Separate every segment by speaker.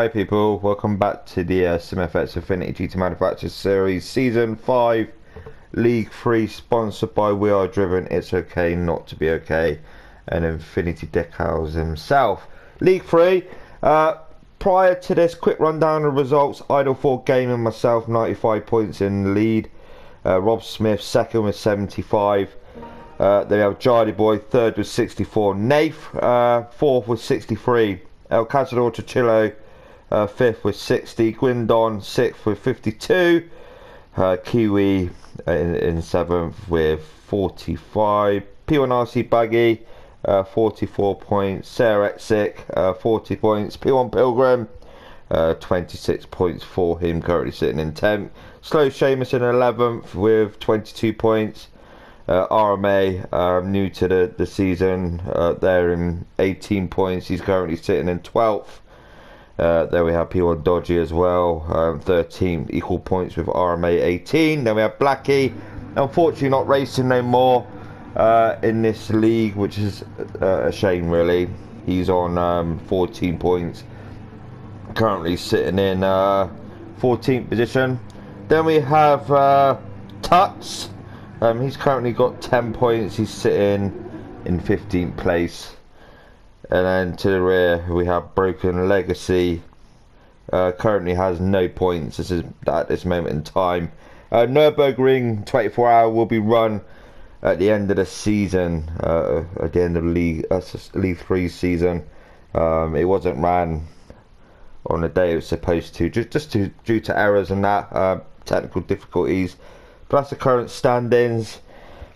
Speaker 1: Hi people, welcome back to the SimFX Affinity GT Manufacturers Series Season 5 League 3, sponsored by We Are Driven, It's Okay Not to Be Okay, and Infinity Decals himself. League 3, prior to this, quick rundown of results. Idle 4 Gaming, myself, 95 points in the lead. Rob Smith, second with 75. Then we have Jardy Boy, third with 64. Nath, fourth with 63. El Cazador Chillo, fifth with 60. Gwindon, sixth with 52. Kiwi in seventh with 45. P1RC Buggy, 44 points. Sarah Exic, 40 points. P1 Pilgrim, 26 points for him, currently sitting in 10th. Slow Seamus in 11th with 22 points. RMA, new to the season, there in 18 points. He's currently sitting in 12th. There we have P1 Dodgy as well, 13 equal points with RMA 18. Then we have Blackie, unfortunately not racing no more in this league, which is a shame really. He's on 14 points, currently sitting in 14th position. Then we have Tuts. He's currently got 10 points. He's sitting in 15th place. And then to the rear we have Broken Legacy. Currently has no points. This is at this moment in time. Nürburgring 24 hour will be run at the end of the season. At the end of League 3 season. It wasn't ran on the day it was supposed to, just due to errors and that, technical difficulties. But that's the current standings.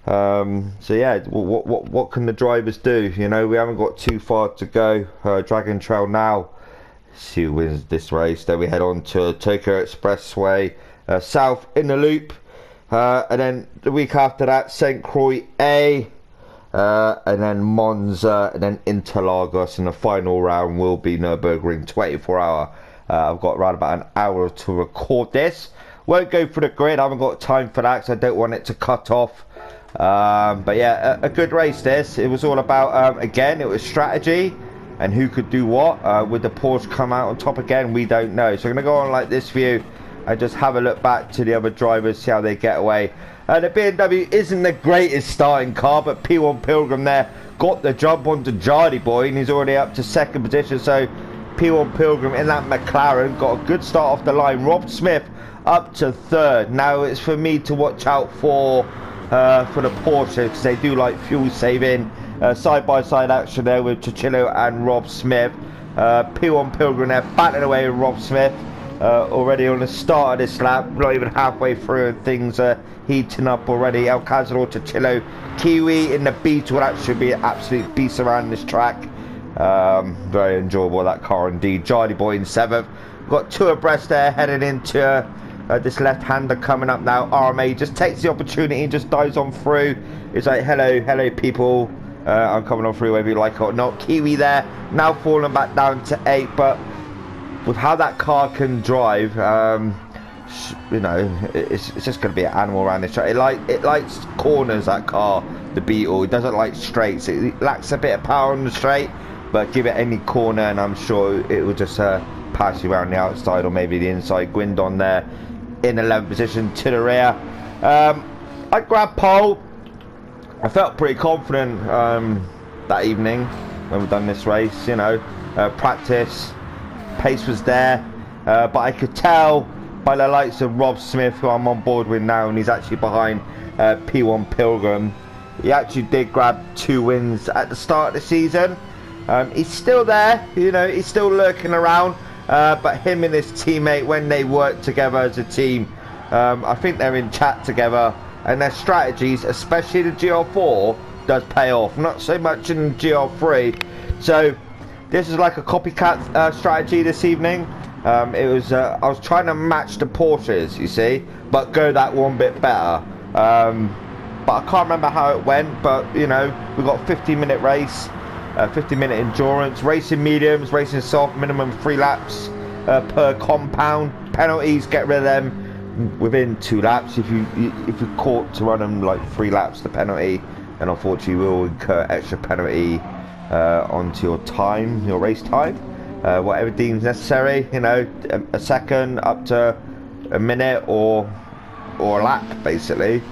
Speaker 1: So yeah, what can the drivers do? You know, we haven't got too far to go. Dragon Trail now. See who wins this race. Then we head on to Tokyo Expressway South in the loop, and then the week after that, St. Croix A, and then Monza, and then Interlagos, and the final round will be Nürburgring 24 hour. I've got around about an hour to record this. Won't go for the grid, I haven't got time for that because I don't want it to cut off. But yeah, a good race this. It was all about, again, it was strategy and who could do what. Would the Porsche come out on top again? We don't know. So I'm going to go on like this view and just have a look back to the other drivers, see how they get away. The BMW isn't the greatest starting car, but P1 Pilgrim there got the jump onto Jardy Boy and he's already up to second position. So P1 Pilgrim in that McLaren got a good start off the line. Rob Smith up to third. Now it's for me to watch out for the Porsche, because they do like fuel saving. Side-by-side action there with Chichillo and Rob Smith. P1 Pilgrim there battling away with Rob Smith, already on the start of this lap, not even halfway through, and things are heating up already. El Cazador Chichillo, Kiwi in the Beetle. That should be an absolute beast around this track. Very enjoyable, that car indeed. Jardy Boy in 7th. Got two abreast there heading into this left-hander coming up now. RMA just takes the opportunity and just dives on through. It's like, hello people, I'm coming on through whether you like it or not. Kiwi there, now falling back down to 8, but with how that car can drive, you know, it's just going to be an animal around this track. It likes corners, that car, the Beetle. It doesn't like straights. It lacks a bit of power on the straight, but give it any corner and I'm sure it will just pass you around the outside or maybe the inside. Gwindon there in 11th position to the rear. I grabbed pole. I felt pretty confident that evening when we've done this race. You know, practice, pace was there, but I could tell by the likes of Rob Smith, who I'm on board with now, and he's actually behind P1 Pilgrim. He actually did grab 2 wins at the start of the season. He's still there, you know, he's still lurking around. But him and his teammate, when they work together as a team, I think they're in chat together, and their strategies, especially the GR4, does pay off. Not so much in GR3. So this is like a copycat strategy this evening. It was I was trying to match the Porsches, you see, but go that one bit better. But I can't remember how it went. But you know, we got a 15-minute race. 50-minute endurance, racing mediums, racing soft, minimum 3 laps per compound. Penalties, get rid of them within 2 laps. If you're caught to run them like 3 laps, the penalty, and unfortunately you will incur extra penalty onto your time, your race time. whatever deems necessary, you know, a second up to a minute or a lap basically.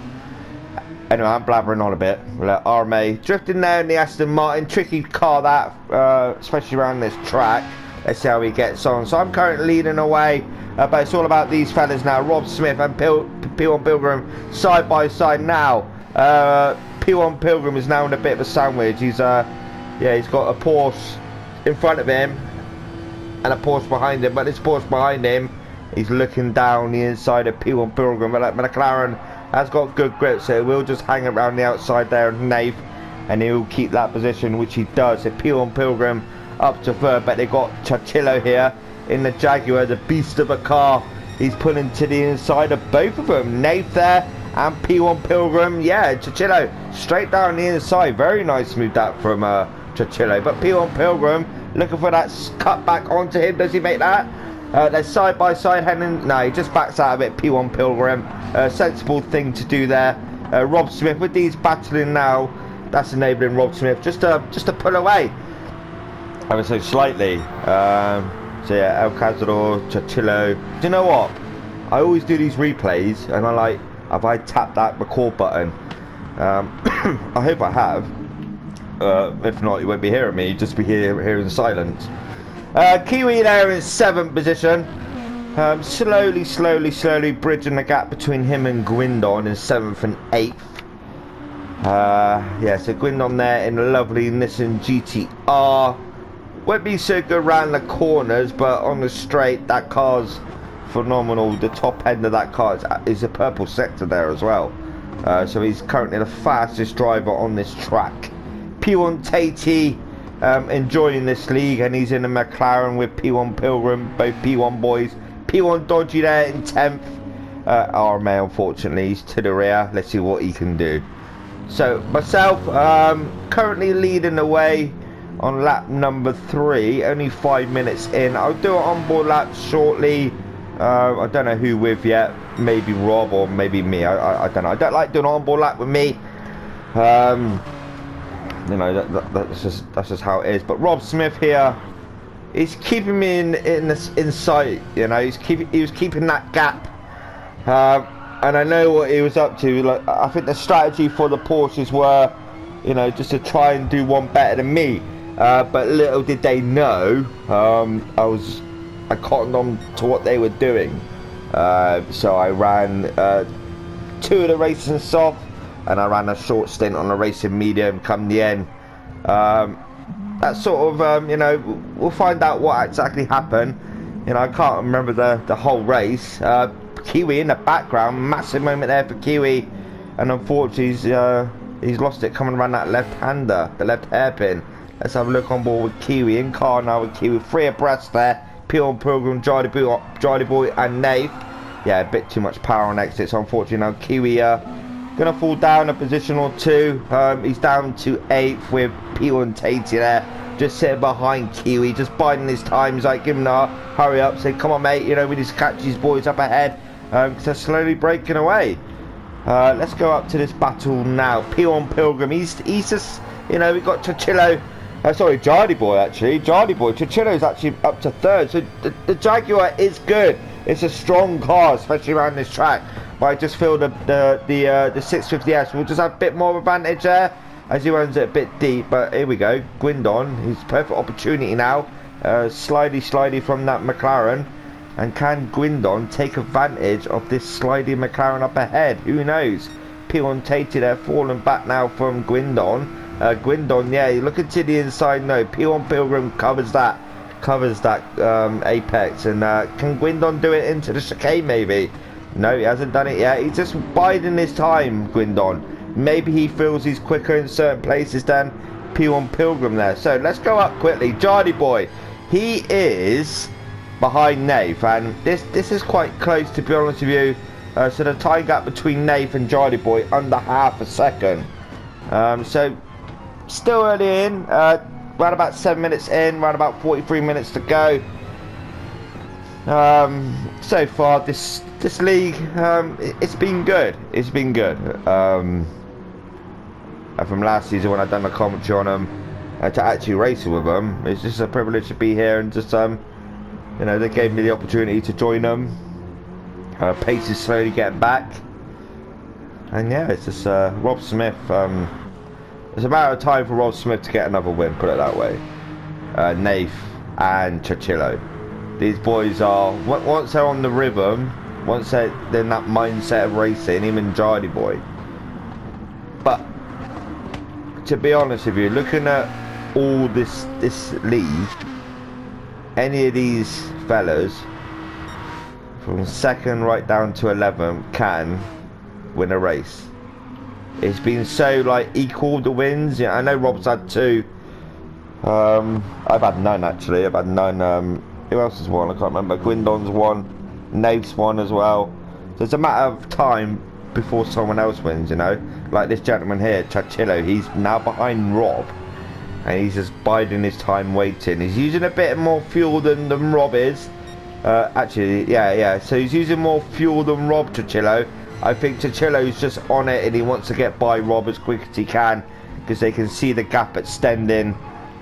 Speaker 1: Anyway, I'm blabbering on a bit. RMA drifting down the Aston Martin, tricky car that, especially around this track. Let's see how he gets on. So I'm currently leading away, but it's all about these fellas now. Rob Smith and P1 Pilgrim side by side now. P1 Pilgrim is now in a bit of a sandwich. He's he's got a Porsche in front of him and a Porsche behind him, but this Porsche behind him, he's looking down the inside of P1 Pilgrim. But McLaren has got good grip, so we'll just hang around the outside there of Nave, and he'll keep that position, which he does. So P1 Pilgrim up to third, but they got Chachillo here in the Jaguar, the beast of a car. He's pulling to the inside of both of them, Nave there and P1 Pilgrim. Yeah, Chachillo straight down the inside. Very nice move that from Chachillo. But P1 Pilgrim looking for that cut back onto him. Does he make that? They're side by side heading. No, he just backs out of it. P1 Pilgrim, sensible thing to do there. Rob Smith with these battling now. That's enabling Rob Smith just to pull away ever so slightly. So yeah, El Cazador, Chachillo. Do you know what? I always do these replays, and I like, have I tapped that record button? I hope I have. If not, you won't be hearing me. You'll just be hearing silence. Kiwi there in 7th position. Slowly bridging the gap between him and Gwindon in 7th and 8th. Yeah, so Gwindon there in a lovely Nissan GTR. Won't be so good around the corners, but on the straight, that car's phenomenal. The top end of that car is a purple sector there as well. So he's currently the fastest driver on this track. P1 Tatey enjoying this league, and he's in a McLaren with P1 Pilgrim, both P1 boys. P1 Dodgy there in 10th. RMA, unfortunately, he's to the rear. Let's see what he can do. So myself, currently leading the way on lap number 3, only 5 minutes in. I'll do an onboard lap shortly. I don't know who with yet. Maybe Rob or maybe me. I don't know. I don't like doing an onboard lap with me. You know, that's just how it is. But Rob Smith here, he's keeping me in sight. You know, he was keeping that gap. And I know what he was up to. Like, I think the strategy for the Porsches were, you know, just to try and do one better than me. But little did they know, I cottoned on to what they were doing. So I ran 2 of the races in soft, and I ran a short stint on the racing medium come the end. That sort of, you know, we'll find out what exactly happened. You know, I can't remember the whole race. Kiwi in the background, massive moment there for Kiwi, and unfortunately he's lost it coming around that left-hander, the left hairpin. Let's have a look on board with Kiwi, in car now with Kiwi, 3 abreast there. P1 Pilgrim, Jolly Boy and Nate. Yeah, a bit too much power on exits, unfortunately. Now Kiwi gonna fall down a position or 2. He's down to 8th with P1 Tatey there, just sitting behind Kiwi, just biding his time. He's like, give him a hurry up, say, come on mate, you know, we need to catch these boys up ahead, because they're slowly breaking away. Let's go up to this battle now. P1 Pilgrim, he's just, you know, we've got Chachillo, sorry, Jardy Boy actually, Chachillo's actually up to 3rd, so the Jaguar is good. It's a strong car, especially around this track, but I just feel the 650S will just have a bit more advantage there, as he runs it a bit deep. But here we go, Gwindon, his perfect opportunity now, slidey from that McLaren, and can Gwindon take advantage of this slidey McLaren up ahead? Who knows? P1 Tatey there falling back now from Gwindon. Gwindon, yeah, looking to the inside, no, P1 Pilgrim covers that apex, and can Gwindon do it into the chicane maybe? No, he hasn't done it yet. He's just biding his time, Gwindon. Maybe he feels he's quicker in certain places than P1 Pilgrim there. So let's go up quickly. Jardy Boy, he is behind Nave, and this is quite close, to be honest with you. So the time gap between Nave and Jardy Boy under half a second. So still early in, around about 7 minutes in, around about 43 minutes to go. So far this league, it's been good. It's been good. From last season when I done the commentary on them, to actually race with them. It's just a privilege to be here, and just you know, they gave me the opportunity to join them. Pace is slowly getting back, and yeah, it's just Rob Smith. It's a matter of time for Rob Smith to get another win, put it that way. Nath and Chachillo. These boys are, once they're on the rhythm, once they're in that mindset of racing, even Jardy Boy. But to be honest with you, looking at all this league, any of these fellas from second right down to 11 can win a race. It's been so like equal, the wins. Yeah, I know Rob's had 2. I've had none actually. I've had none. Who else has won? I can't remember. Gwindon's won. Nate's won as well. So it's a matter of time before someone else wins, you know. Like this gentleman here, Chachillo. He's now behind Rob, and he's just biding his time waiting. He's using a bit more fuel than Rob is. Actually, yeah. So he's using more fuel than Rob, Chachillo. I think Chachillo's just on it, and he wants to get by Rob as quick as he can, because they can see the gap extending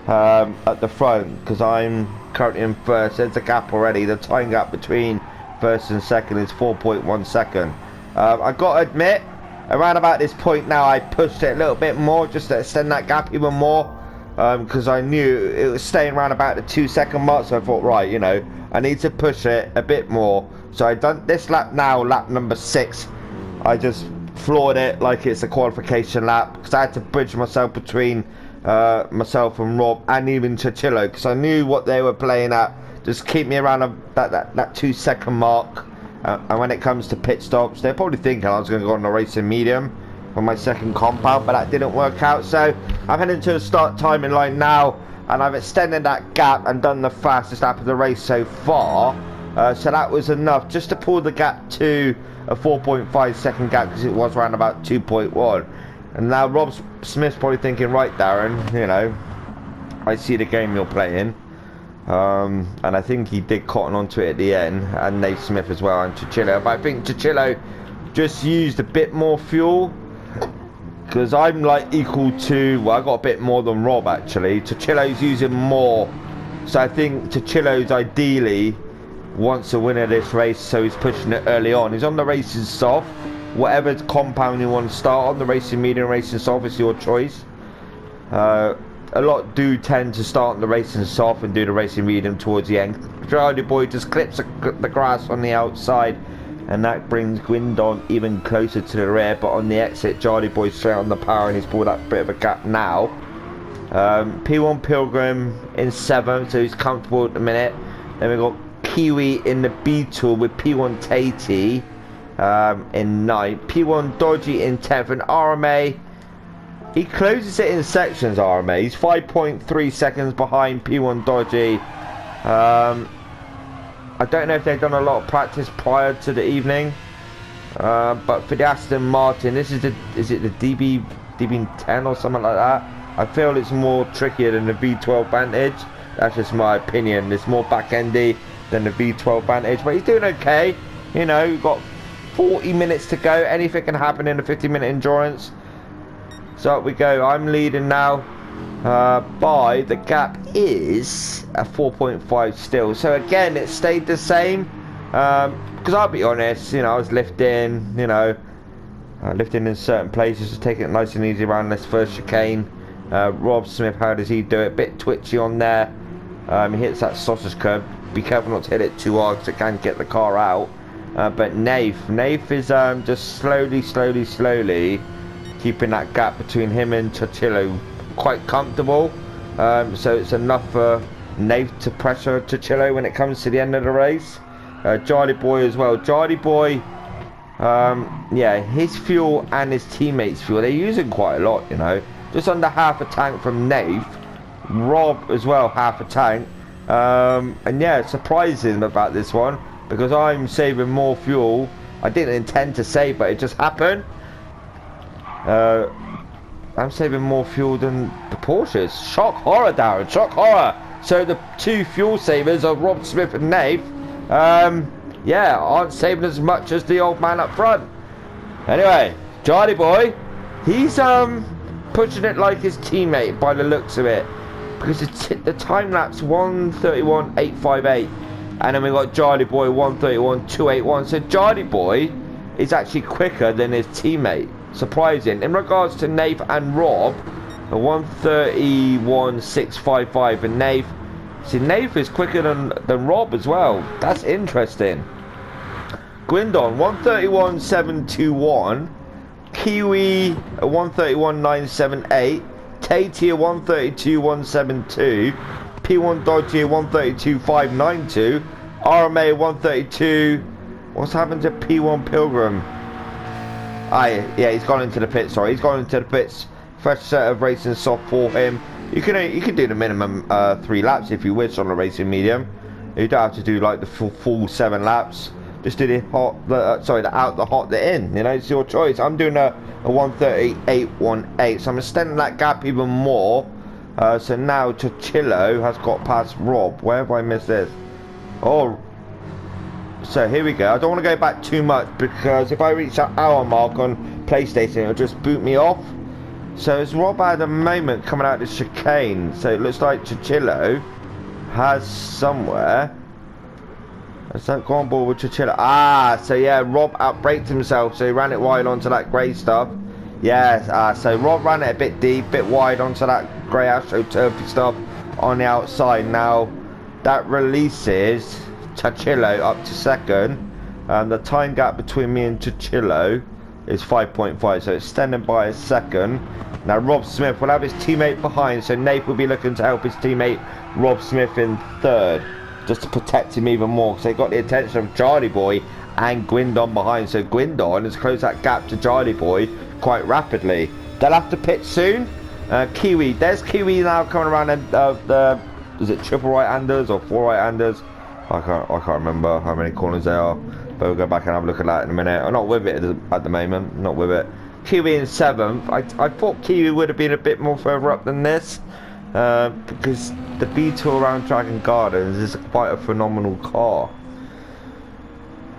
Speaker 1: at the front, because I'm currently in first. There's a gap already. The time gap between first and second is 4.1 seconds. I got to admit, around about this point now, I pushed it a little bit more just to extend that gap even more, because I knew it was staying around about the 2-second mark. So I thought, right, you know, I need to push it a bit more. So I done this lap now, lap number 6. I just floored it like it's a qualification lap, because I had to bridge myself between myself and Rob, and even Chachillo, because I knew what they were playing at. Just keep me around that 2-second mark. And when it comes to pit stops, they're probably thinking I was going to go on the racing medium for my second compound, but that didn't work out. So I'm heading to a start timing line now, and I've extended that gap and done the fastest lap of the race so far. So that was enough just to pull the gap to a 4.5 second gap, because it was around about 2.1. And now Rob Smith's probably thinking, right, Darren, you know, I see the game you're playing. And I think he did cotton onto it at the end, and Nate Smith as well, and Chachillo. But I think Chachillo just used a bit more fuel, because I'm like equal to, well, I got a bit more than Rob actually. Chachillo's using more, so I think Chachillo's ideally wants to win at this race, so he's pushing it early on. He's on the racing soft. Whatever compound you want to start on, the racing medium, racing soft, is your choice. A lot do tend to start on the racing soft and do the racing medium towards the end. Jardy Boy just clips the grass on the outside, and that brings Gwindon even closer to the rear. But on the exit, Jardy Boy's straight on the power, and he's pulled that bit of a gap now. P1 Pilgrim in 7th, so he's comfortable at the minute. Then we've got Kiwi in the B-Tool with P1 Tatey in 9th. P1 Dodgy in 10th, and RMA, he closes it in sections. RMA, he's 5.3 seconds behind P1 Dodgy. I don't know if they've done a lot of practice prior to the evening, but for the Aston Martin, this is is it the DB10 or something like that? I feel it's more trickier than the V12 Vantage. That's just my opinion. It's more back-endy than the V12 Vantage, but he's doing okay. You know, you've got 40 minutes to go. Anything can happen in a 50-minute endurance. So up we go. I'm leading now by, the gap is a 4.5 still. So again, it stayed the same, because I'll be honest, you know, I was lifting, you know, lifting in certain places, just taking it nice and easy around this first chicane. Rob Smith, how does he do it? Bit twitchy on there. He hits that sausage curb. Be careful not to hit it too hard, because it can get the car out. But Nath is just slowly keeping that gap between him and Chachillo quite comfortable. So it's enough for Nath to pressure Chachillo when it comes to the end of the race. Jardy Boy as well. Jardy Boy, yeah, his fuel and his teammates' fuel, they're using quite a lot, you know. Just under half a tank from Nath. Rob as well, half a tank. And yeah, surprising about this one, because I'm saving more fuel. I didn't intend to save, but it just happened. I'm saving more fuel than the Porsches. Shock horror, Darren, shock horror. So the two fuel savers of Rob Smith and Nath, yeah, aren't saving as much as the old man up front. Anyway, Jardy Boy, he's pushing it like his teammate by the looks of it. because the time lapse 1:31.858, and then we got Charlie Boy 1:31.281. So Charlie Boy is actually quicker than his teammate. Surprising. In regards to Nath and Rob, 1:31.655, and Nath. See, Nath is quicker than Rob as well. That's interesting. Gwindon 1:31.721, Kiwi 1:31.978, Tatia 1:32.172, P1 Dodgy 1:32.592, RMA 1:32. What's happened to P1 Pilgrim? Yeah, he's gone into the pits. Sorry, he's gone into the pits. Fresh set of racing soft for him. You can do the minimum 3 laps if you wish on a racing medium. You don't have to do like the full 7 laps. Just do the the out, the hot, the in. You know, it's your choice. I'm doing a 1:38.18, so I'm extending that gap even more. So now Chichillo has got past Rob. Where have I missed this? Oh, so here we go. I don't want to go back too much because if I reach that hour mark on PlayStation, it'll just boot me off. So it's Rob at the moment coming out of the chicane. So it looks like Chichillo has somewhere. Has that gone board with Chichillo? So yeah, Rob outbraked himself, so he ran it wide onto that grey stuff. Yes, so Rob ran it a bit deep, bit wide onto that grey AstroTurfy stuff on the outside. Now that releases Chichillo up to second, and the time gap between me and Chichillo is 5.5, so it's extended by a second. Now Rob Smith will have his teammate behind, so Nate will be looking to help his teammate Rob Smith in third, just to protect him even more, because they got the attention of Charlie Boy and Gwindon behind. So Gwindon has closed that gap to Charlie Boy quite rapidly. They'll have to pit soon. Kiwi, there's Kiwi now coming around is it triple right-handers or 4 right-handers? I can't remember how many corners there are, but we'll go back and have a look at that in a minute. I'm not with it at the moment, not with it. Kiwi in 7th. I thought Kiwi would have been a bit more further up than this, because the Beetle around Dragon Gardens is quite a phenomenal car.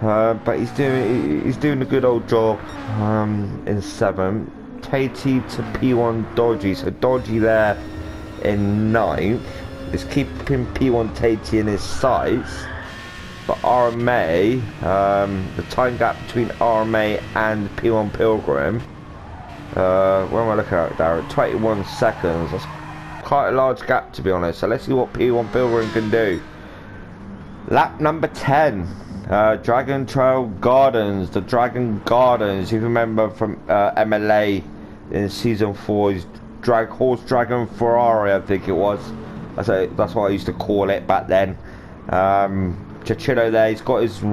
Speaker 1: But he's doing a good old job in 7th. Katie to P1 Dodgy, so Dodgy there in 9th. Is keeping P1 Tatey in his sights, but RMA, the time gap between RMA and P1 Pilgrim, what am I looking at, Darren? 21 seconds. That's quite a large gap, to be honest. So let's see what P1 Pilgrim can do. Lap number 10, Dragon Trail Gardens. The Dragon Gardens, you remember from MLA in season 4's Horse Dragon Ferrari, I think it was. That's what I used to call it back then. Chichillo there, he's got his...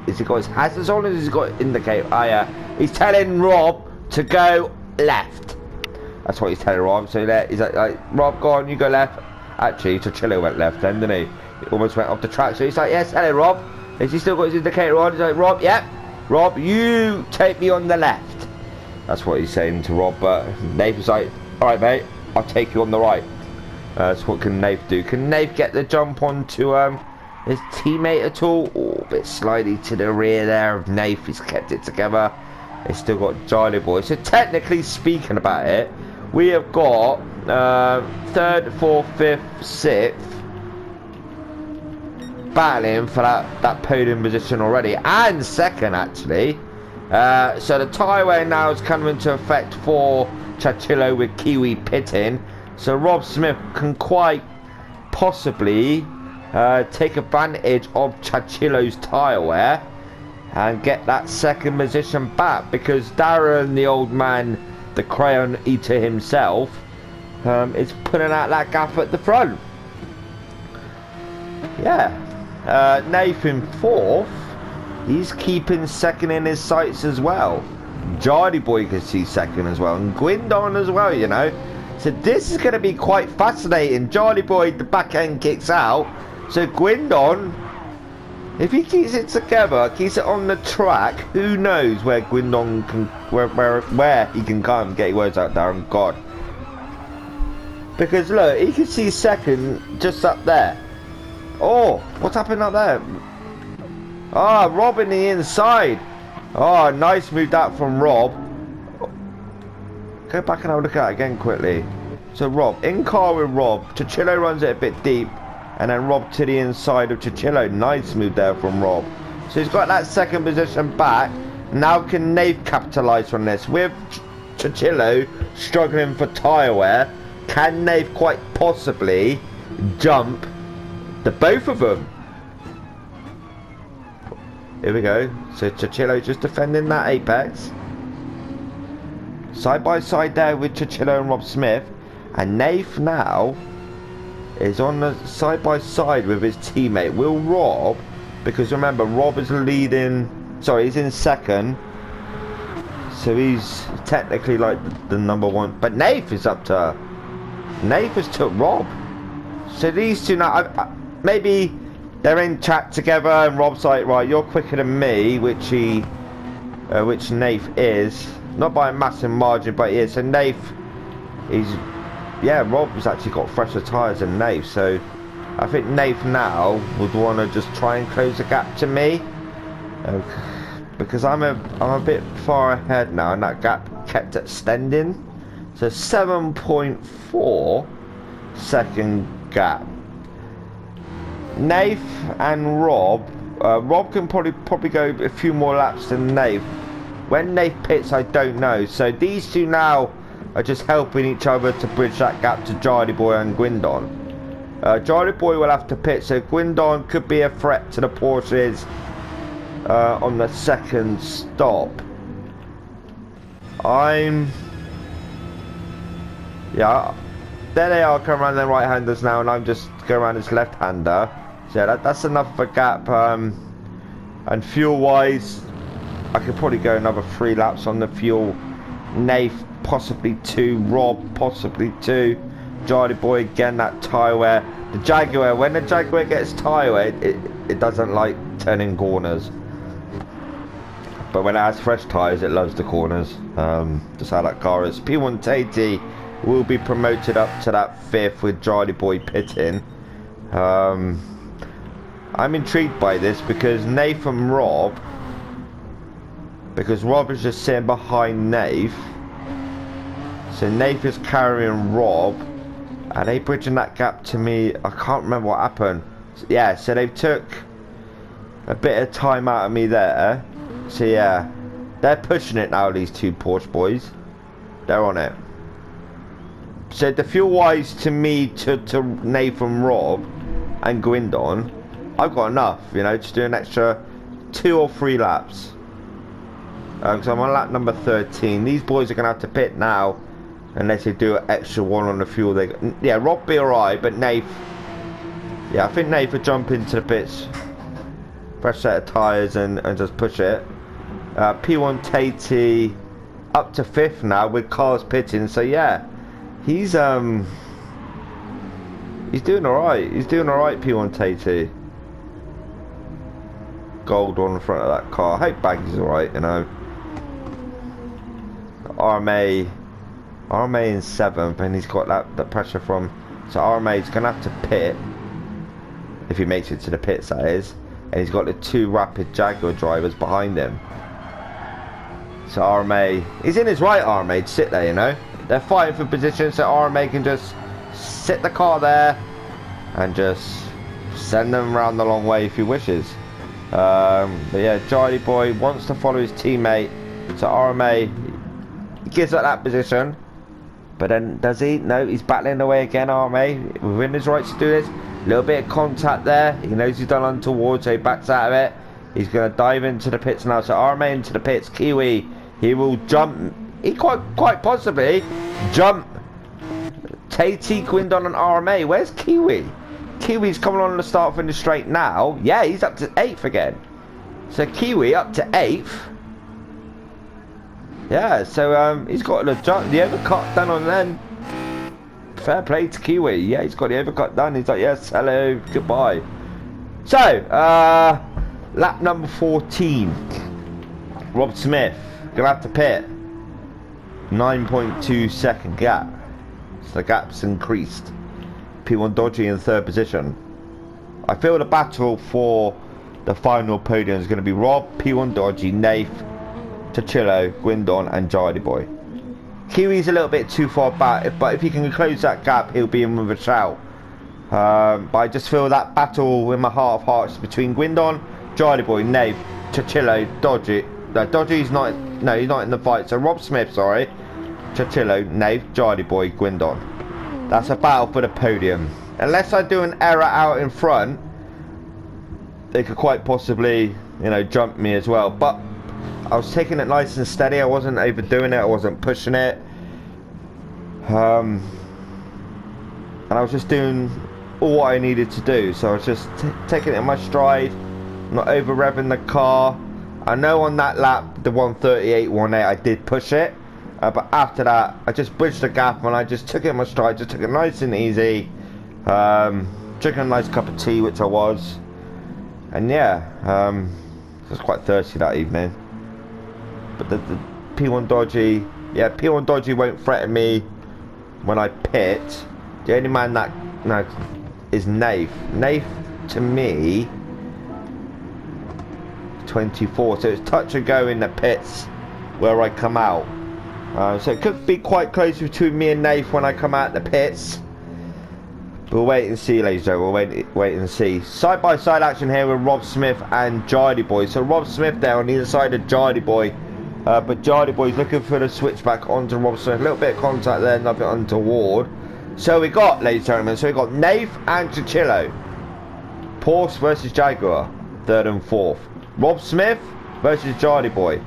Speaker 1: Has he got his hazards on, or has he got indicator? Yeah. He's telling Rob to go left. That's what he's telling Rob. So there, he's like, Rob, go on, you go left. Actually, Chichillo went left then, didn't he? He almost went off the track. So he's like, yes, hello, Rob. Has he still got his indicator on? He's like, Rob, yeah. Rob, you take me on the left. That's what he's saying to Rob. But Nathan's like, all right, mate, I'll take you on the right. So what can Nath do? Can Nath get the jump onto his teammate at all? Oh, a bit slightly to the rear there of Nath. He's kept it together. He's still got Charlie Boy. So technically speaking about it, we have got 3rd, 4th, 5th, 6th battling for that podium position already, and 2nd actually. So the tyre now is coming into effect for Chichillo with Kiwi pitting. So Rob Smith can quite possibly take advantage of Chichillo's tyre wear and get that 2nd position back, because Darren, the old man, the crayon eater himself, is putting out that gap at the front. Yeah. Nathan 4th, he's keeping 2nd in his sights as well. Jardy Boy can see 2nd as well, and Gwindon as well, you know. So this is going to be quite fascinating. Charlie Boy, the back end kicks out. So Gwindon, if he keeps it together, keeps it on the track, who knows where Gwindon can, where he can come. Get your words out, Darren. God. Because look, he can see 2nd just up there. Oh, what's happened up there? Rob in the inside. Oh, nice move that from Rob. Go back and have a look at it again quickly. So Rob, in car with Rob, Chichillo runs it a bit deep, and then Rob to the inside of Chichillo. Nice move there from Rob. So he's got that second position back. Now can Nave capitalise on this? With Chichillo struggling for tyre wear, can Nave quite possibly jump the both of them? Here we go. So Chichillo just defending that apex. Side by side there with Chichillo and Rob Smith. And Nath now is on the side by side with his teammate. Will Rob, because remember Rob is leading, sorry, he's in second. So he's technically like the number one. But Nath is up to her. Nath has took Rob. So these two now, maybe they're in chat together and Rob's like, right, you're quicker than me, which Nath is. Not by a massive margin, but he is. So Nath, yeah, Rob's actually got fresher tyres than Nath. So I think Nath now would want to just try and close the gap to me. Because I'm a bit far ahead now and that gap kept extending. So 7.4 second gap. Nath and Rob, Rob can probably go a few more laps than Nath. When Nath pits, I don't know. So these two now are just helping each other to bridge that gap to Jardy Boy and Gwindon. Jardy Boy will have to pit, so Gwindon could be a threat to the Porsches on the second stop. Yeah, there they are coming around their right-handers now, and I'm just going around as left-hander. So yeah, that's enough of a gap. And fuel-wise, I could probably go another 3 laps on the fuel. Nath possibly 2, Rob possibly 2, Jardy Boy again that tyre wear. The Jaguar, when the Jaguar gets tyre wear, it doesn't like turning corners. But when it has fresh tyres, it loves the corners. Just how that car is. P1 Tatey will be promoted up to that 5th with Jardy Boy pitting. I'm intrigued by this because Nathan Rob, because Rob is just sitting behind Nath. So Nath is carrying Rob. Are they bridging that gap to me? I can't remember what happened. Yeah, so they took a bit of time out of me there. So yeah, they're pushing it now, these two Porsche boys. They're on it. So the fuel wise to me, to Nathan Rob and Gwindon, I've got enough, you know, to do an extra 2 or 3 laps. So I'm on lap number 13. These boys are going to have to pit now unless they do an extra 1 on the fuel. Yeah, Rob be alright, but Nath, yeah, I think Nath will jump into the pits, fresh set of tyres and just push it. P1 Tatey up to 5th now with cars pitting, so yeah, he's doing alright. He's doing alright, P1 Tatey. Gold on the front of that car. I hope Baggy's alright, you know. RMA in 7th, and he's got that pressure from, so RMA's gonna have to pit if he makes it to the pits, that is, and he's got the 2 rapid Jaguar drivers behind him. So RMA, he's in his right, RMA, to sit there, you know. They're fighting for position, so RMA can just sit the car there and just send them around the long way if he wishes. But yeah, Jardy Boy wants to follow his teammate, so RMA gives up that position. But then does he? No, he's battling away again, RMA. Within his rights to do this. A little bit of contact there. He knows he's done untoward, so he backs out of it. He's going to dive into the pits now. So RMA into the pits. Kiwi, he will jump. He quite possibly jump Tatey, Gwindon and RMA. Where's Kiwi? Kiwi's coming on the start from the straight now. Yeah, he's up to 8th again. So Kiwi up to 8th. Yeah, so he's got the overcut done on then. Fair play to Kiwi. Yeah, he's got the overcut done. He's like, yes, hello, goodbye. So, lap number 14. Rob Smith gonna have to pit. 9.2 second gap. So the gap's increased. P1 Dodgy in 3rd position. I feel the battle for the final podium is going to be Rob, P1 Dodgy, Nath, Chichillo, Gwindon and Jardy Boy. Kiwi's a little bit too far back, but if he can close that gap, he'll be in with a shout. But I just feel that battle in my heart of hearts between Gwindon, Jolly Boy, Nave, Chachillo, Dodgy. No, Dodgy's not. No, he's not in the fight. So Rob Smith, sorry, Chachillo, Nave, Jolly Boy, Gwindon. That's a battle for the podium. Unless I do an error out in front, they could quite possibly, you know, jump me as well. But I was taking it nice and steady. I wasn't overdoing it. I wasn't pushing it. And I was just doing all what I needed to do. So I was just taking it in my stride, not over revving the car. I know on that lap, the 138.18, I did push it. But after that, I just bridged the gap and I just took it in my stride. Just took it nice and easy. Drinking a nice cup of tea, which I was. And yeah, I was quite thirsty that evening. But the P1 Dodgy, yeah, P1 Dodgy won't threaten me when I pit. The only man that is Nath. Nath to me, 24. So it's touch and go in the pits where I come out. So it could be quite close between me and Nath when I come out the pits. We'll wait and see, ladies and gentlemen. We'll wait and see. Side-by-side action here with Rob Smith and Jardy Boy. So Rob Smith there on the inside of Jardy Boy. But Jardy Boy's looking for the switchback onto Rob Smith. A little bit of contact there, nothing untoward. So we got, ladies and gentlemen, so we got Nath and Chachillo. Porsche versus Jaguar, 3rd and 4th. Rob Smith versus Jardy Boy.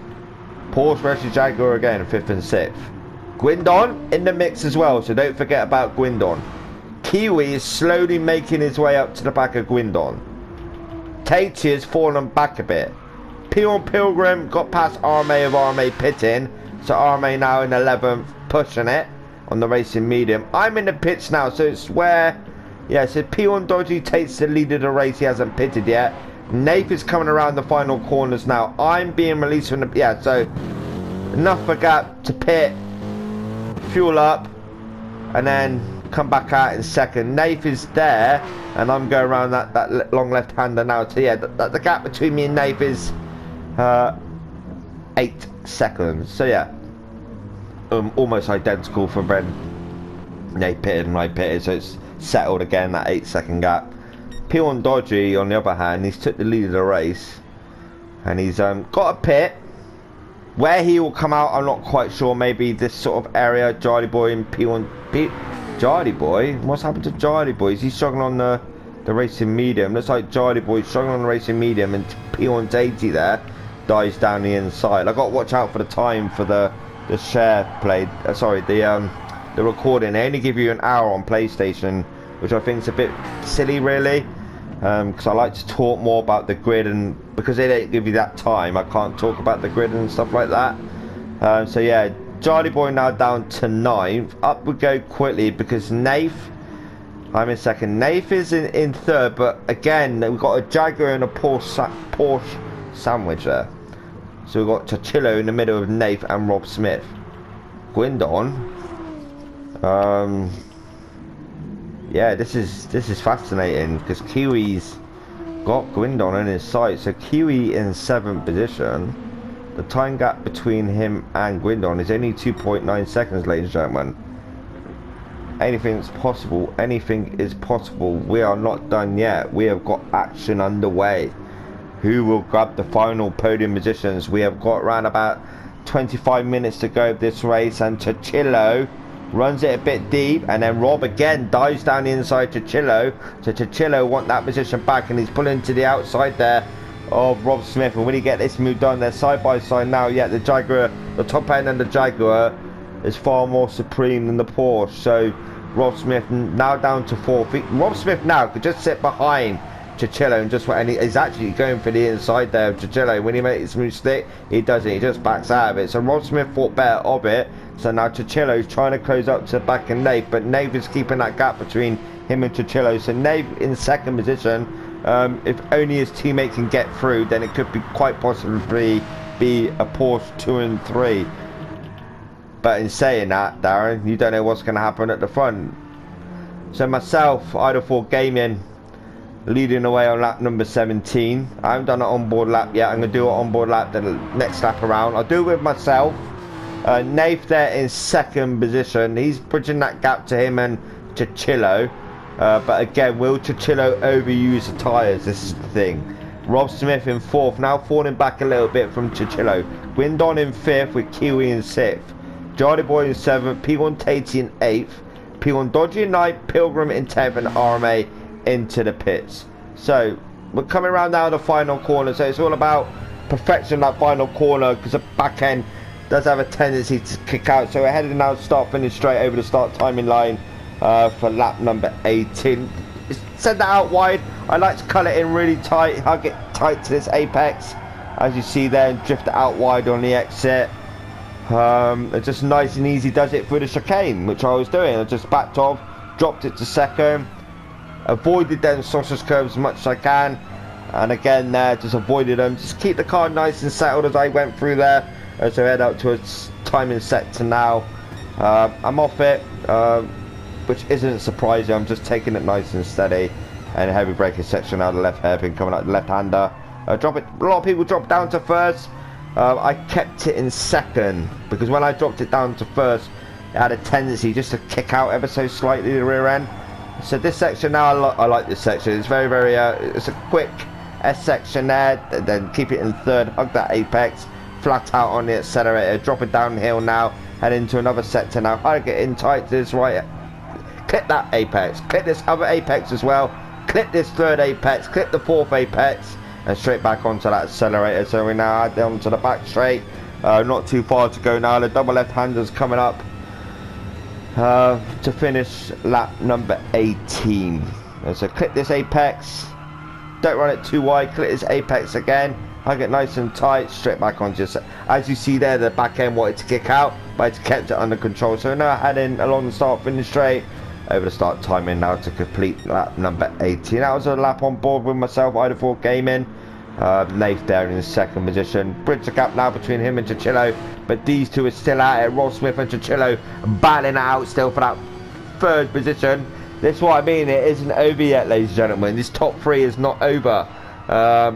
Speaker 1: Porsche versus Jaguar again, 5th and 6th. Gwindon in the mix as well, so don't forget about Gwindon. Kiwi is slowly making his way up to the back of Gwindon. Tatey has fallen back a bit. P1 Pilgrim got past RMA of RMA pitting, so RMA now in 11th, pushing it on the racing medium. I'm in the pits now, so it's where, yeah, so P1 Dodgy takes the lead of the race. He hasn't pitted yet. Nath is coming around the final corners now. I'm being released from the, yeah, so enough for gap to pit, fuel up, and then come back out in second. Nath is there, and I'm going around that long left-hander now. So yeah, the gap between me and Nath is 8 seconds. So yeah, almost identical from when Nath pitted and I pitted. So it's settled again, that 8-second gap. P1 Dodgy, on the other hand, he's took the lead of the race, and he's got a pit. Where he will come out, I'm not quite sure. Maybe this sort of area. Jardy Boy and Jardy Boy? What's happened to Jardy Boy? Is he struggling on the racing medium? Looks like Jardy Boy's struggling on the racing medium, and P1's 80 there dies down the inside. I got to watch out for the time for the share play. Sorry, the recording. They only give you an hour on PlayStation, which I think is a bit silly, really. Because I like to talk more about the grid, and because they don't give you that time, I can't talk about the grid and stuff like that. So yeah, Jardy Boy now down to 9th. Up we go quickly because Nath, I'm in second. Nath is in 3rd, but again we've got a Jaguar and a Porsche sandwich there. So we've got Chachillo in the middle of Nath and Rob Smith. Gwindon. Yeah, this is fascinating because Kiwi's got Gwindon in his sight. So Kiwi in 7th position. The time gap between him and Gwindon is only 2.9 seconds, ladies and gentlemen. Anything's possible. Anything is possible. We are not done yet. We have got action underway. Who will grab the final podium positions? We have got around about 25 minutes to go of this race, and Chachillo runs it a bit deep, and then Rob again dives down the inside to Chachillo. So Chachillo want that position back, and he's pulling to the outside there of Rob Smith. And when he get this move done, they're side by side now. Yeah, the Jaguar, the top end and the Jaguar is far more supreme than the Porsche. So Rob Smith now down to 4th. Rob Smith now could just sit behind Chachillo and just, and he's actually going for the inside there of Chachillo. When he makes his move stick, he doesn't, he just backs out of it. So Rob Smith thought better of it. So now Chachillo's trying to close up to the back of Nath, but Nath is keeping that gap between him and Chachillo. So Nath in 2nd position. If only his teammate can get through, then it could be quite possibly be a Porsche 2 and 3. But in saying that, Darren, you don't know what's going to happen at the front. So myself, Idle 4 Gaming, leading away on lap number 17. I haven't done an onboard lap yet. I'm going to do an onboard lap the next lap around. I'll do it with myself. Nath there in second position. He's bridging that gap to him and Chichillo. But again, will Chichillo overuse the tyres? This is the thing. Rob Smith in fourth, now falling back a little bit from Chichillo. Gwindon in fifth with Kiwi in sixth. Jardy Boy in seventh, P1 Tatey in eighth. P1 Dodgy in ninth, Pilgrim in 10th, and RMA into the pits. So we're coming around now the final corner, so it's all about perfection that final corner, because the back end does have a tendency to kick out. So we're heading now to start finish straight over the start timing line for lap number 18. Send that out wide. I like to cut it in really tight, hug it tight to this apex, as you see there, and drift it out wide on the exit. It's just nice and easy, does it through the chicane, which I was doing. I just backed off, dropped it to second, avoided them sausage curves as much as I can, and again there, just avoided them. Just keep the car nice and settled as I went through there, as I head out to a timing sector now. I'm off it, which isn't surprising. I'm just taking it nice and steady, and heavy braking section out the left hairpin coming out the left hander. Drop it. A lot of people drop down to first. I kept it in second, because when I dropped it down to first, it had a tendency just to kick out ever so slightly the rear end. So this section now, I like this section. It's very it's a quick S section there. Then keep it in third, hug that apex, flat out on the accelerator, drop it downhill now, head into another sector now, hug it in tight to this right, clip that apex, clip this other apex as well, clip this third apex, clip the fourth apex, and straight back onto that accelerator. So we now add down to the back straight, not too far to go now. The double left-handers coming up to finish lap number 18. And so clip this apex, don't run it too wide, clip this apex again, hug it nice and tight, straight back onto your as you see there, the back end wanted to kick out, but it's kept it under control. So now heading along the start finish straight over the start timing now to complete lap number 18. That was a lap on board with myself, Ida4 Gaming. Nath there in second position. Bridge the gap now between him and Chichillo, but these two are still out here. Rob Smith and Chichillo battling out still for that third position. This is what I mean, it isn't over yet, ladies and gentlemen. This top three is not over,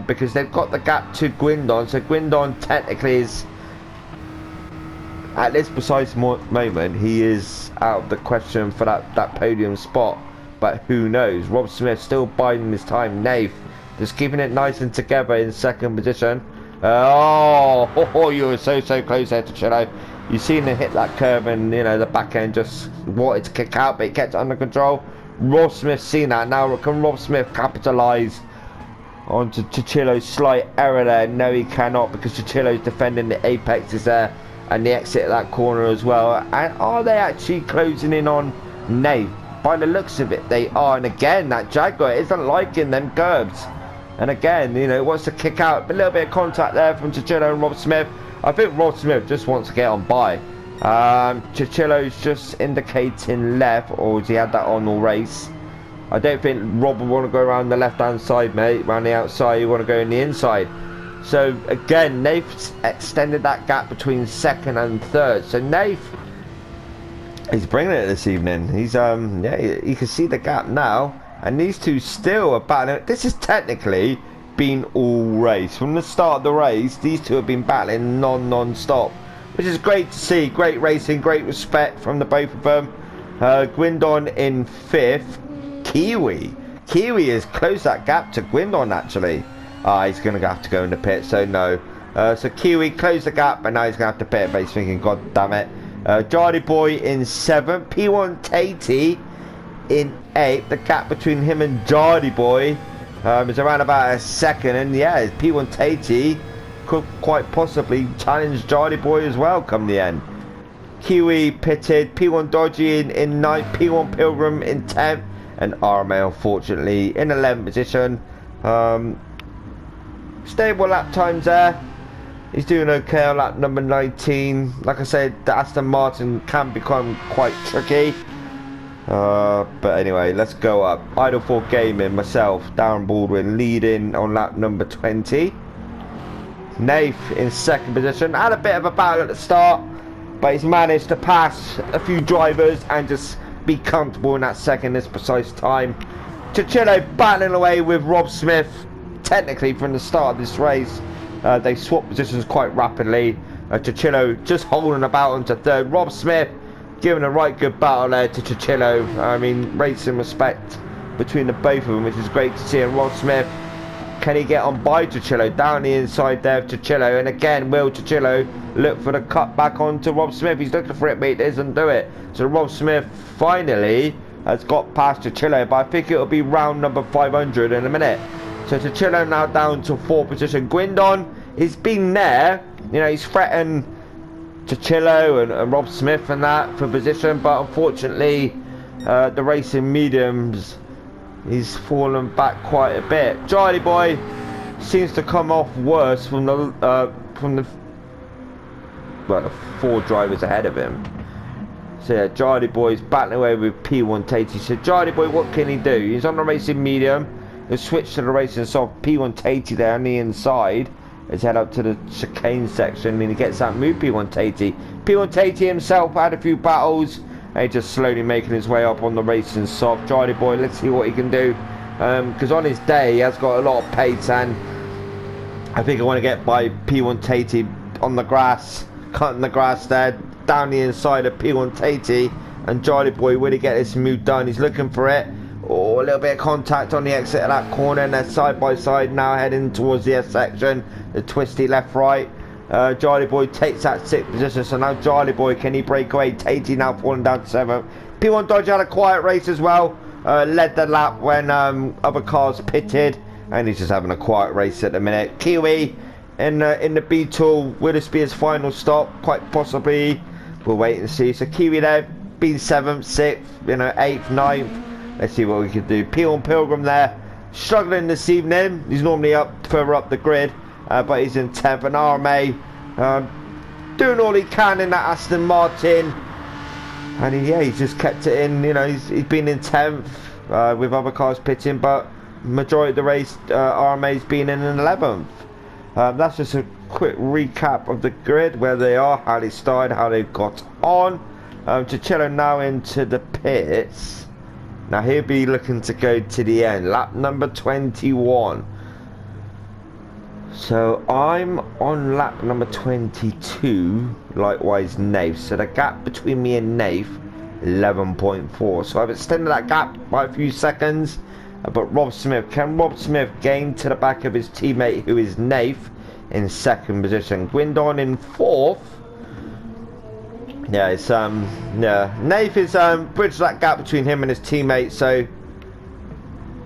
Speaker 1: because they've got the gap to Gwindon. So Gwindon technically is, at this precise moment, he is out of the question for that podium spot. But who knows? Rob Smith still biding his time. Nath just keeping it nice and together in second position. You were so close there to Chichillo. You seen him hit that curve, and you know the back end just wanted to kick out, but he kept it under control. Rob Smith seen that. Now can Rob Smith capitalise onto Chichillo's slight error there? No, he cannot, because Chichillo's defending the apexes there and the exit at that corner as well. And are they actually closing in on Nath? By the looks of it, they are. And again, that Jaguar isn't liking them curves. And again, you know, it wants to kick out. A little bit of contact there from Chichillo and Rob Smith. I think Rob Smith just wants to get on by. Chichillo's just indicating left, or has he had that on all race? I don't think Rob would want to go around the left-hand side, mate. Around the outside, you want to go in the inside. So again, Nath's extended that gap between second and third. So Nath, he's bringing it this evening. He's yeah, you can see the gap now, and these two still are battling. This has technically been all race from the start of the race. These two have been battling non-stop, which is great to see. Great racing, great respect from the both of them. Gwindon in fifth. Kiwi has closed that gap to Gwindon actually. He's going to have to go in the pit, so no. So Kiwi closed the gap, but now he's going to have to pit, but he's thinking, God damn it. Jardy Boy in 7th. P1 Tatey in 8th. The gap between him and Jardy Boy is around about a second. And yeah, P1 Tatey could quite possibly challenge Jardy Boy as well come the end. Kiwi pitted. P1 Dodgy in 9th. P1 Pilgrim in 10th. And RMA unfortunately in 11th position. Stable lap times there. He's doing okay on lap number 19. Like I said, the Aston Martin can become quite tricky. But anyway, let's go up. Idle4 Gaming, myself, Darren Baldwin, leading on lap number 20. Nath in second position. Had a bit of a battle at the start, but he's managed to pass a few drivers and just be comfortable in that second, this precise time. Chichillo battling away with Rob Smith. Technically from the start of this race, they swapped positions quite rapidly. Chicillo just holding about onto third. Rob Smith giving a right good battle there to Chicillo. I mean, racing respect between the both of them, which is great to see. And Rob Smith, can he get on by Chicillo? Down the inside there of Chicillo. And again, will Chicillo look for the cut back onto Rob Smith? He's looking for it, but he doesn't do it. So Rob Smith finally has got past Chicillo, but I think it'll be round number 500 in a minute. So Chicillo now down to 4th position. Guindon, he's been there. You know, he's threatened Chicillo and Rob Smith and that for position, but unfortunately the racing mediums, he's fallen back quite a bit. Charlie Boy seems to come off worse from the well, the 4 drivers ahead of him. So yeah, Charlie Boy's battling away with P180. So Charlie Boy, what can he do? He's on the racing medium. He'll switch to the racing soft. P180 there on the inside. Let's head up to the chicane section. I mean, he gets that move, P180. P180 himself had a few battles. And he's just slowly making his way up on the racing soft. Charlie Boy, let's see what he can do. Because on his day, he has got a lot of pace. And I think I want to get by P180 on the grass. Cutting the grass there. Down the inside of P180. And Charlie Boy, will he get this move done? He's looking for it. Oh, a little bit of contact on the exit of that corner, and they're side by side now heading towards the S section. The twisty left right. Charlie Boy takes that 6th position, so now Charlie Boy, can he break away? Tatey now falling down to 7th. P1 Dodge had a quiet race as well. Led the lap when other cars pitted, and he's just having a quiet race at the minute. Kiwi in the B-Tool, will this be his final stop? Quite possibly. We'll wait and see. So Kiwi there, been 7th, 6th, 8th, 9th. Let's see what we can do. P1 Pilgrim there, struggling this evening. He's normally further up the grid, but he's in 10th. And RMA doing all he can in that Aston Martin, and he's just kept it in. He's been in 10th with other cars pitting, but majority of the race RMA's been in 11th. That's just a quick recap of the grid, where they are, how they started, how they've got on. Chicillo now into the pits. Now he'll be looking to go to the end, lap number 21. So I'm on lap number 22, likewise Nath. So the gap between me and Nath, 11.4. So I've extended that gap by a few seconds. But Rob Smith, can Rob Smith gain to the back of his teammate, who is Nath, in 2nd position? Guindon in 4th. Yeah, it's Nath is bridged that gap between him and his teammate. So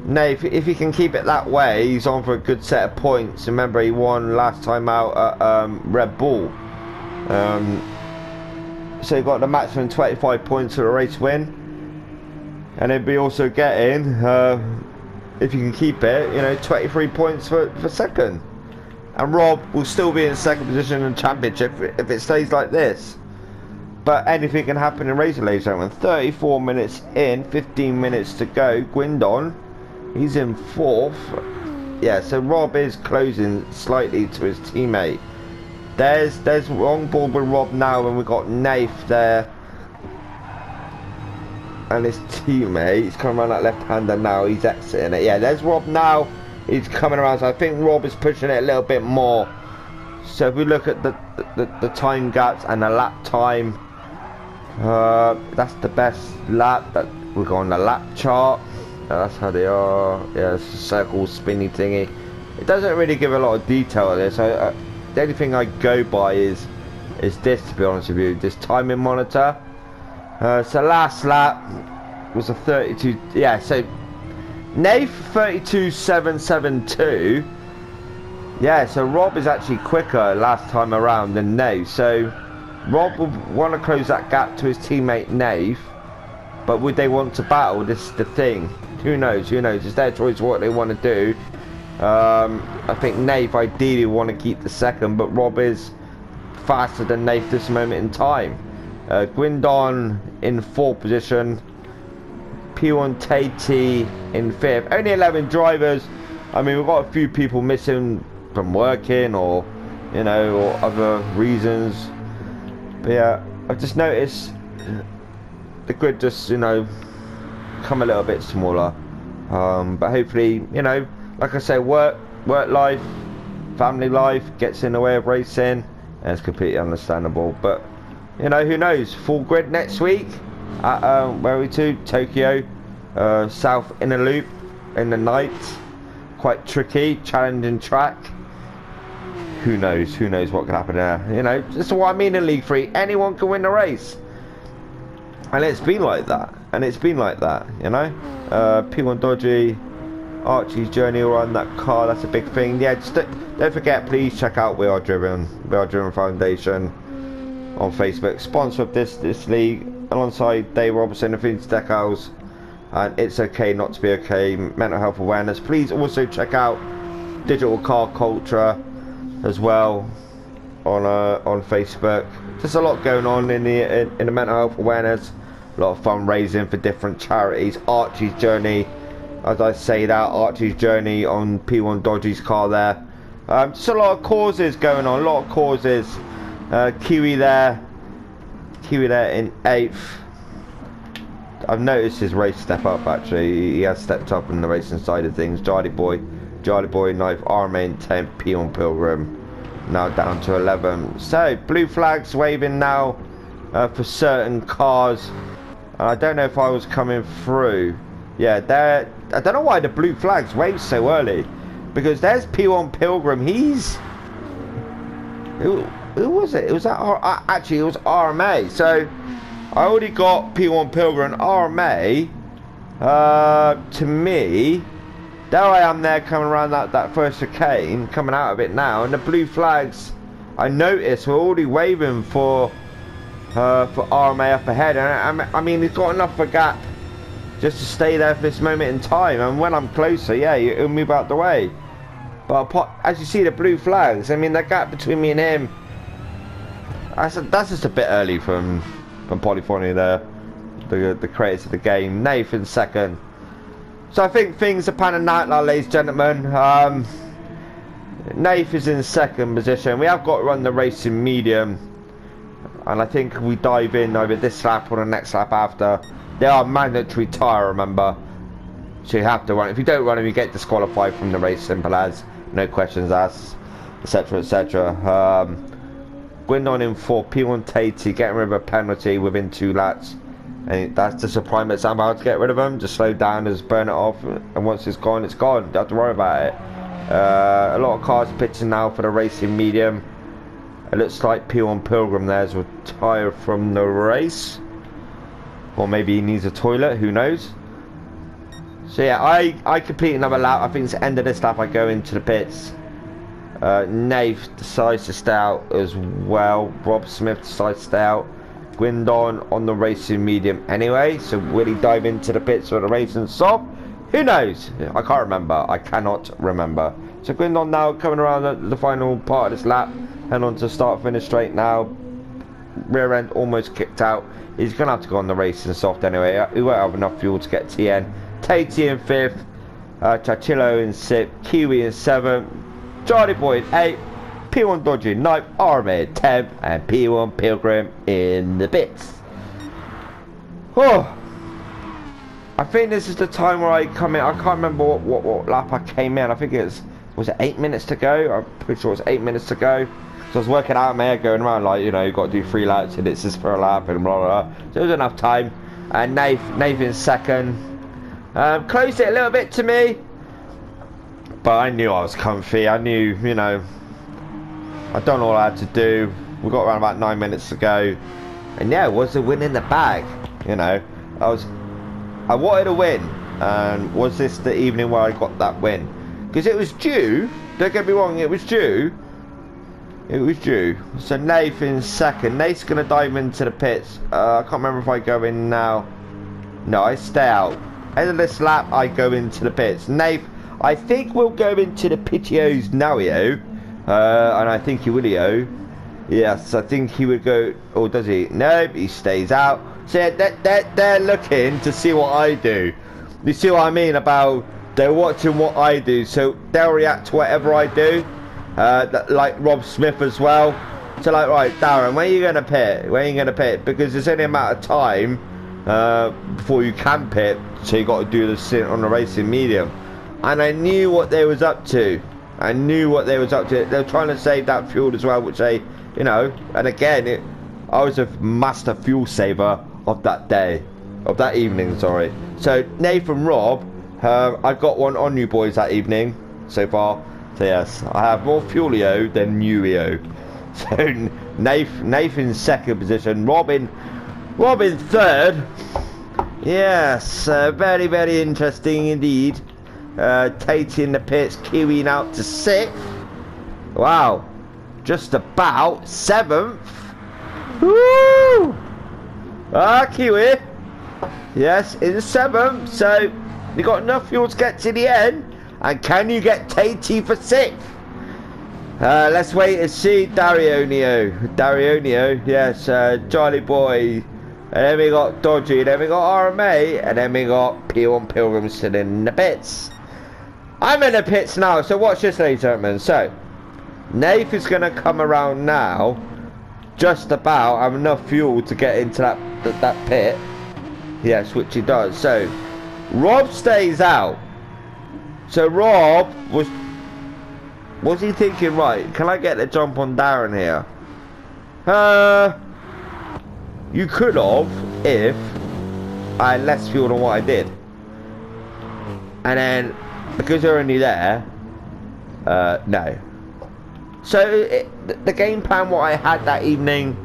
Speaker 1: Nath, if he can keep it that way, he's on for a good set of points. Remember, he won last time out at Red Bull. So he got the maximum 25 points for a race win, and he'll be also getting, if you can keep it, 23 points for 2nd. And Rob will still be in 2nd position in the championship if it stays like this. But anything can happen in racing, ladies and gentlemen. 34 minutes in, 15 minutes to go. Guindon, he's in 4th. Yeah, so Rob is closing slightly to his teammate. There's wrong board with Rob now, and we've got Nath there. And his teammate, he's coming around that left-hander now. He's exiting it. Yeah, there's Rob now. He's coming around. So I think Rob is pushing it a little bit more. So if we look at the time gaps and the lap time, that's the best lap. That we're going the lap chart. That's how they are. Yeah, it's a circle spinny thingy. It doesn't really give a lot of detail of this. The only thing I go by is this, to be honest with you, this timing monitor. So last lap was a 32. Yeah, so Nath 32.772. Yeah, so Rob is actually quicker last time around than Nath. So Rob would want to close that gap to his teammate Nath, but would they want to battle? This is the thing. Who knows? It's their choice what they want to do. I think Nath ideally want to keep the 2nd, but Rob is faster than Nath this moment in time. Guindon in 4th position. P1 Tatey in 5th. Only 11 drivers. I mean, we've got a few people missing from working or or other reasons. But yeah, I've just noticed the grid just come a little bit smaller. But hopefully, like I say, work life, family life gets in the way of racing. and it's completely understandable. But you know, who knows? Full grid next week at where are we to? Tokyo, South Inner Loop in the night. Quite tricky, challenging track. Who knows? Who knows what can happen there? You know, just what I mean in League 3. Anyone can win the race, and it's been like that. And it's been like that. You know, P1 Dodgy, Archie's journey around that car. That's a big thing. Yeah, just don't forget. Please check out We Are Driven Foundation on Facebook. Sponsor of this league alongside Dave Robertson and Vince Deckhouse. And It's Okay Not to Be Okay, mental health awareness. Please also check out Digital Car Culture as well on Facebook. Just a lot going on in the mental health awareness. A lot of fundraising for different charities. Archie's journey, as I say that, Archie's journey on P1 Dodgy's car there. Just a lot of causes going on. A lot of causes. Kiwi there in 8th. I've noticed his race step up actually. He has stepped up in the racing side of things. Charlie Boy 9th, RMA in 10th, P1 Pilgrim now down to 11. So blue flags waving now for certain cars. And I don't know if I was coming through. Yeah, there. I don't know why the blue flags waved so early, because there's P1 Pilgrim. Who was it? It was actually it was RMA. So I already got P1 Pilgrim and RMA. To me, there I am there coming around that first chicane, coming out of it now, and the blue flags I noticed were already waving for RMA up ahead, and I mean he's got enough of a gap just to stay there for this moment in time, and when I'm closer, yeah, he'll move out the way. But as you see the blue flags, I mean the gap between me and him, that's just a bit early from Polyphony there, the creators of the game. Nathan second. So I think things are panning out now, ladies and gentlemen. Nath is in second position. We have got to run the race in medium, and I think we dive in either this lap or the next lap after. They are mandatory tyre, remember, so you have to run. If you don't run them, you get disqualified from the race. Simple as, no questions asked, etc, etc. Gwendon in 4, P1 Tatey getting rid of a penalty within 2 laps. And that's just a prime example how to get rid of them. Just slow down, just burn it off, and once it's gone, it's gone. Don't have to worry about it. A lot of cars pitching now for the racing medium. It looks like P1 Pilgrim there's retired from the race, or maybe he needs a toilet. Who knows? So yeah, I complete another lap. I think it's the end of this lap. I go into the pits. Nath decides to stay out as well. Rob Smith decides to stay out. Gwendon on the racing medium anyway, so will he dive into the pits for the racing soft? Who knows? I can't remember. I cannot remember. So Gwendon now coming around the final part of this lap, head on to start finish straight now. Rear end almost kicked out. He's gonna have to go on the racing soft anyway. He won't have enough fuel to get TN. Tatey in 5th, Chachillo in 6th, Kiwi in 7th, Charlie Boy in 8th, P1 Dodgy 9th, RMA 10th, and P1 Pilgrim in the pits. Oh, I think this is the time where I come in. I can't remember what lap I came in. I think was it 8 minutes to go? I'm pretty sure it was 8 minutes to go. So I was working out in my head, going around like, you know, you've got to do 3 laps and it's just for a lap and blah blah blah. So it was enough time. And Nathan's second. Closed it a little bit to me, but I knew I was comfy. I knew, you know, I'd done all I had to do. We got around about 9 minutes to go, and yeah, it was a win in the bag. You know, I wanted a win, and was this the evening where I got that win? Because it was due. Don't get me wrong, it was due. It was due. So Nathan's second. Nate's gonna dive into the pits. I can't remember if I go in now. No, I stay out. End of this lap, I go into the pits. Nate, I think we'll go into the pitios now, and I think he will, Yes, I think he would go. Or does he? No, he stays out. So yeah, they're looking to see what I do. You see what I mean about they're watching what I do, so they'll react to whatever I do. Like Rob Smith as well. So like, right, Darren, when are you gonna pit? When are you gonna pit? Because there's only a matter of time before you can pit, so you got to do the sit on the racing medium. And I knew what they was up to. I knew what they was up to. They were trying to save that fuel as well, which they you know, and again, I was a master fuel saver of that day, of that evening, sorry. So Nathan, Rob, I've got one on you boys that evening so far. So yes, I have more Fuelio than Nuio. So Nathan's second position, Robin third. Yes, very, very interesting indeed. Tate in the pits, queuing out to 6th. Wow, just about 7th. Woo! Kiwi. Yes, in 7th. So you got enough fuel to get to the end. And can you get Tate for 6th? Let's wait and see. Darionio, yes, Charlie Boy. And then we got Dodgy, then we got RMA, and then we got P1 Pilgrim sitting in the pits. I'm in the pits now, so watch this, ladies and gentlemen. So, Nath is going to come around now, just about have enough fuel to get into that pit. Yes, which he does. So, Rob stays out. So, Rob was he thinking, right, can I get the jump on Darren here? You could have if I had less fuel than what I did. And then, because you're only there, no. So, the game plan what I had that evening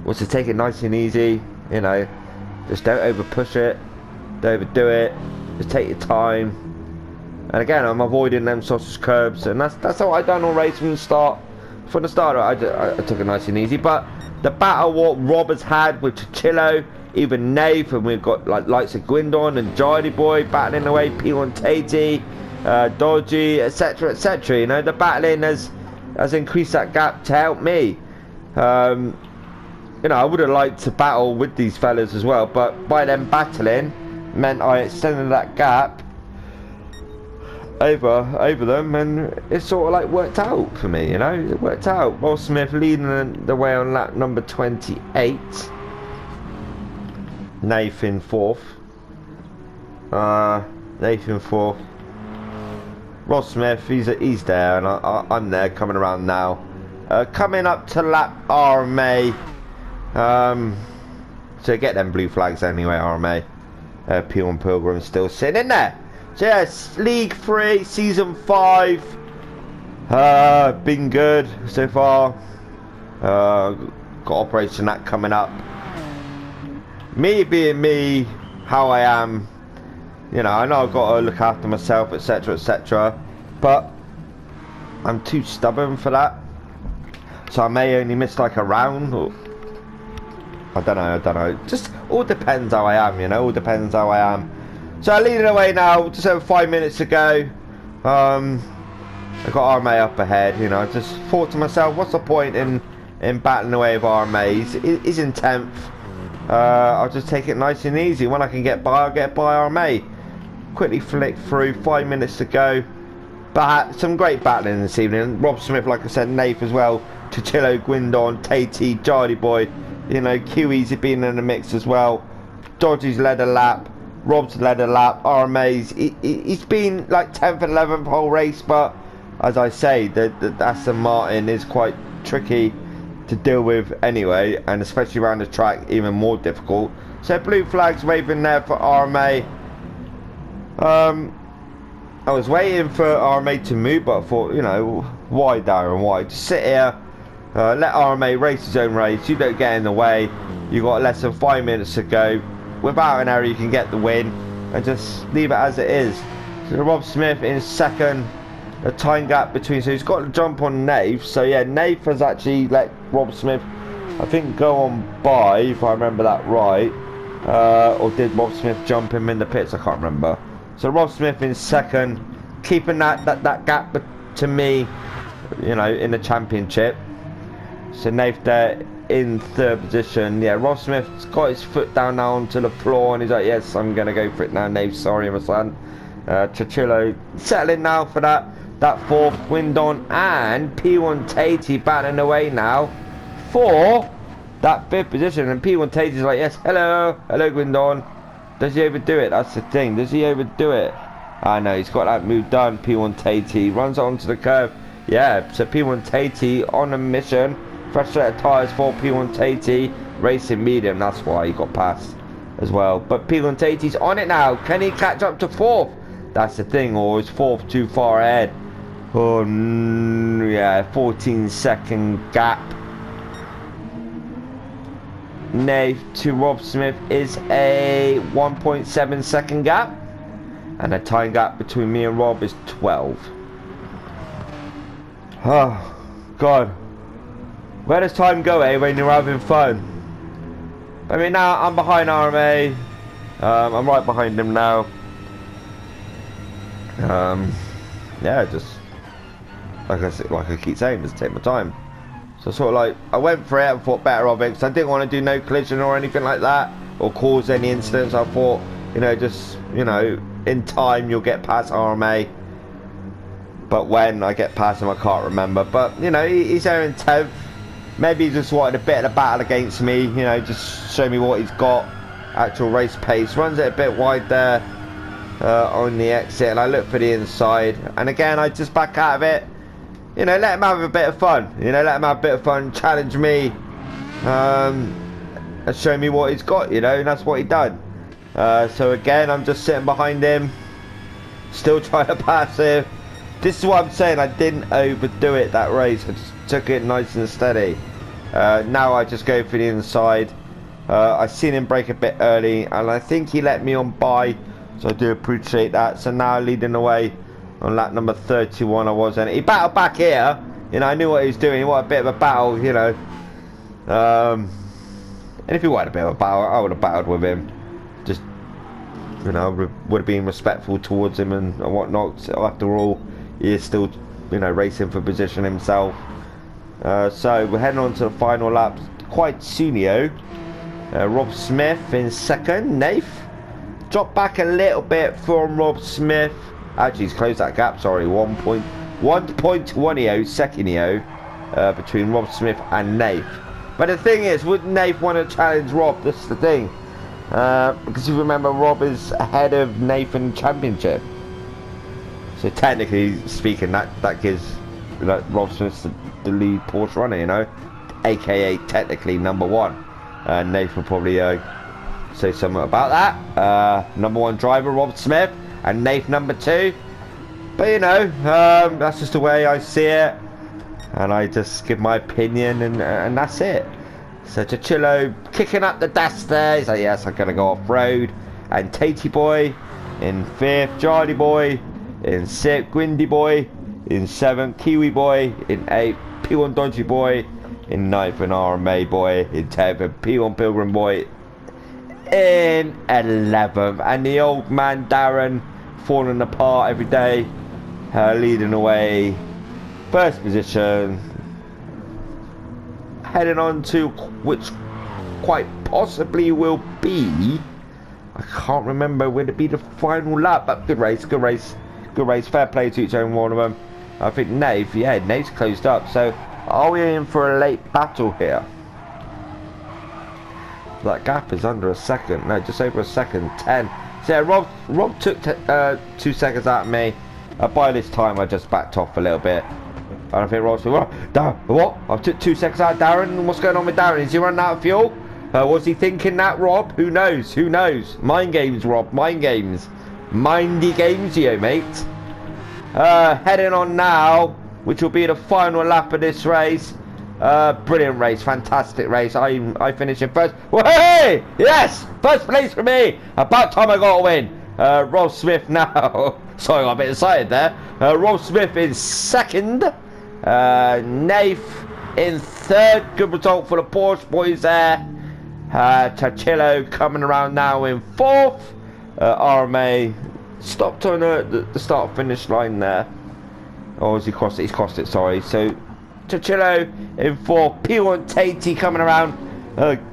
Speaker 1: was to take it nice and easy, you know. Just don't over push it, don't overdo it, just take your time. And again, I'm avoiding them sausage curbs, and that's how I done all race from the start. From the start, I took it nice and easy. But the battle what Rob has had with Chillo, even Nave, and we've got like likes of Gwindon and Jardy Boy battling away, P1 Tate, Dodgy, etc., etc. You know, the battling has increased that gap to help me. You know, I would have liked to battle with these fellas as well, but by them battling meant I extended that gap over them, and it sort of like worked out for me, you know. It worked out. Will Smith leading the way on lap number 28. Nathan 4th. Nathan 4th. Ross Smith, he's there, and I'm there, coming around now. Coming up to lap RMA. So get them blue flags anyway, RMA. P1 Pilgrim still sitting in there. So yes, League 3, Season 5. Been good so far. Got Operation that coming up. Me being me, how I am. You know I've got to look after myself, etc., etc. But I'm too stubborn for that. So I may only miss like a round, or I don't know. Just all depends how I am, you know. All depends how I am. So I'm leading away now. Just over 5 minutes to go. I got RMA up ahead. You know, I just thought to myself, what's the point in battling away with RMA? He's in 10th. I'll just take it nice and easy. When I can get by, I'll get by RMA. Quickly flick through. 5 minutes to go. But some great battling this evening. Rob Smith, like I said, Nath as well. Chichillo, Gwindon, Tate, Jardy Boy. You know, QE's been in the mix as well. Dodgy's led a lap. Rob's led a lap. RMA's he's been like 10th and 11th whole race, but as I say, the Aston Martin is quite tricky to deal with anyway, and especially around the track, even more difficult. So blue flags waving there for RMA. I was waiting for RMA to move, but I thought, you know, why Darren, why? Just sit here, let RMA race his own race. You don't get in the way. You got less than 5 minutes to go. Without an error, you can get the win, and just leave it as it is. So Rob Smith in second. The time gap between, so he's got to jump on Nath. So yeah, Nath has actually let Rob Smith, I think, go on by, if I remember that right. Or did Rob Smith jump him in the pits? I can't remember. So Rob Smith in second, keeping that gap to me, you know, in the championship. So Nath there in third position. Yeah, Rob Smith's got his foot down now onto the floor, and he's like, yes, I'm gonna go for it now, Nath. Sorry, my son. Chichillo settling now for that fourth. Gwindon and P1 Tate battling away now for that fifth position, and P1 Tate's like, yes, hello Gwindon. Does he overdo it? That's the thing. Does he overdo it? I know, he's got that move done. P1 Tate runs onto the curve. Yeah, so P1 Tate on a mission Fresh set of tyres for P1 Tatey. Racing medium, that's why he got past as well. But P1 Tatey's on it now. Can he catch up to 4th? That's the thing, or is 4th too far ahead? Oh, yeah, 14-second gap. Nath to Rob Smith is a 1.7 second gap. And the time gap between me and Rob is 12. Oh, God. Where does time go, when you're having fun? I mean, now I'm behind RMA. I'm right behind him now. Yeah, just like I keep saying, just take my time. So sort of like I went for it and thought better of it because I didn't want to do no collision or anything like that or cause any incidents. I thought, you know, just, you know, in time you'll get past RMA. But when I get past him, I can't remember. But you know, he's there in 10th. Maybe he just wanted a bit of the battle against me, you know, just show me what he's got. Actual race pace. Runs it a bit wide there on the exit, and I look for the inside. And again, I just back out of it. You know, let him have a bit of fun. You know, let him have a bit of fun, challenge me, and show me what he's got, you know, and that's what he done. So again, I'm just sitting behind him, still trying to pass him. This is what I'm saying, I didn't overdo it that race. I just took it nice and steady. Now I just go for the inside. I seen him break a bit early, and I think he let me on by, so I do appreciate that. So now leading the way on lap number 31 I was, and he battled back here. You know, I knew what he was doing. He wanted a bit of a battle, you know. And if he wanted a bit of a battle, I would have battled with him. Just, you know, would have been respectful towards him and whatnot. So after all, he is still, you know, racing for position himself. So we're heading on to the final lap. Quite soonio. Rob Smith in second. Nath dropped back a little bit from Rob Smith. Actually, he's closed that gap. Sorry, 1.10 second between Rob Smith and Nath. But the thing is, would Nath want to challenge Rob? This is the thing. Because you remember, Rob is ahead of Nathan Championship. So technically speaking, that gives, you know, Rob Smith the lead Porsche runner, you know, aka technically number 1. Nath will probably say something about that. Number 1 driver Rob Smith, and Nath number 2. But you know, that's just the way I see it, and I just give my opinion, and that's it. So Chachillo kicking up the dust there. He's like, yes, I'm gonna go off road. And Tatey boy in 5th, Jardy boy in 6th, Gwindy boy in 7th, Kiwi boy in 8th, P1 Dodgy boy in 9th, and RMA boy in 10th, and P1 Pilgrim boy in 11th. And the old man Darren falling apart every day, leading away, 1st position, heading on to which quite possibly will be, I can't remember, will it be the final lap? But good race, good race, good race. Fair play to each own one of them. I think Nath, yeah, Nath's closed up. So are we in for a late battle here? That gap is under a second. No, just over a second. 10. So yeah, Rob took 2 seconds out of me. By this time, I just backed off a little bit. And I think Rob's like, what? I took 2 seconds out of Darren. What's going on with Darren? Is he running out of fuel? Was he thinking that, Rob? Who knows? Who knows? Mind games, Rob. Mind games. Mindy games, you mate. Heading on now, which will be the final lap of this race. Brilliant race, fantastic race. I finished in 1st. Hey, yes, 1st place for me. About time I got a win. Rob Smith now. Sorry, I got a bit excited there. Rob Smith in 2nd. Nath in 3rd. Good result for the Porsche boys there. Chachillo coming around now in 4th. RMA stopped on the start finish line there. Or has he crossed it? He's crossed it, sorry. So Chachillo in 4th. P1 Tatey coming around.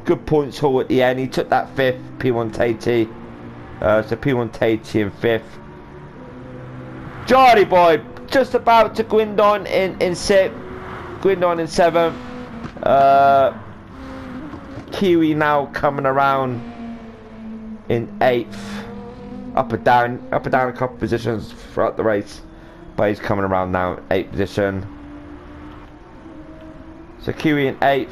Speaker 1: Good points haul at the end. He took that 5th. P1 Tatey. So P1 Tatey in 5th. Jardy boy just about to Gwindon in 6th. Gwindon in 7th. Kiwi now coming around in 8th. Up and down a couple positions throughout the race. But he's coming around now, 8th position. So Kiwi in 8th.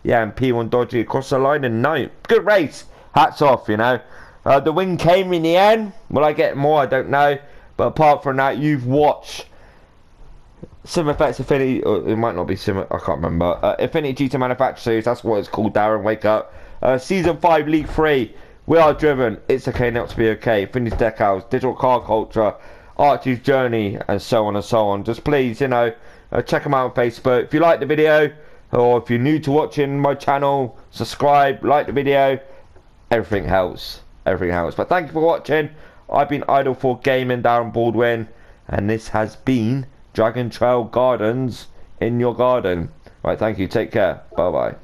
Speaker 1: Yeah, and P1 Dodgy across the line in 9th. Good race. Hats off, you know. The win came in the end. Will I get more? I don't know. But apart from that, you've watched Sim Effects Infinity, or it might not be Sim, I can't remember. Infinity GT Manufacture Series, that's what it's called, Darren, wake up. Season 5, League 3, We Are Driven, It's Okay Not to Be Okay, Infinity Decals, Digital Car Culture, Archie's Journey, and so on and so on. Just please, you know, check them out on Facebook. If you like the video, or if you're new to watching my channel, subscribe, like the video. Everything helps. Everything helps. But thank you for watching. I've been Idle for Gaming, Darren Baldwin, and this has been Dragon Trail Gardens in your garden. Right, thank you. Take care. Bye bye.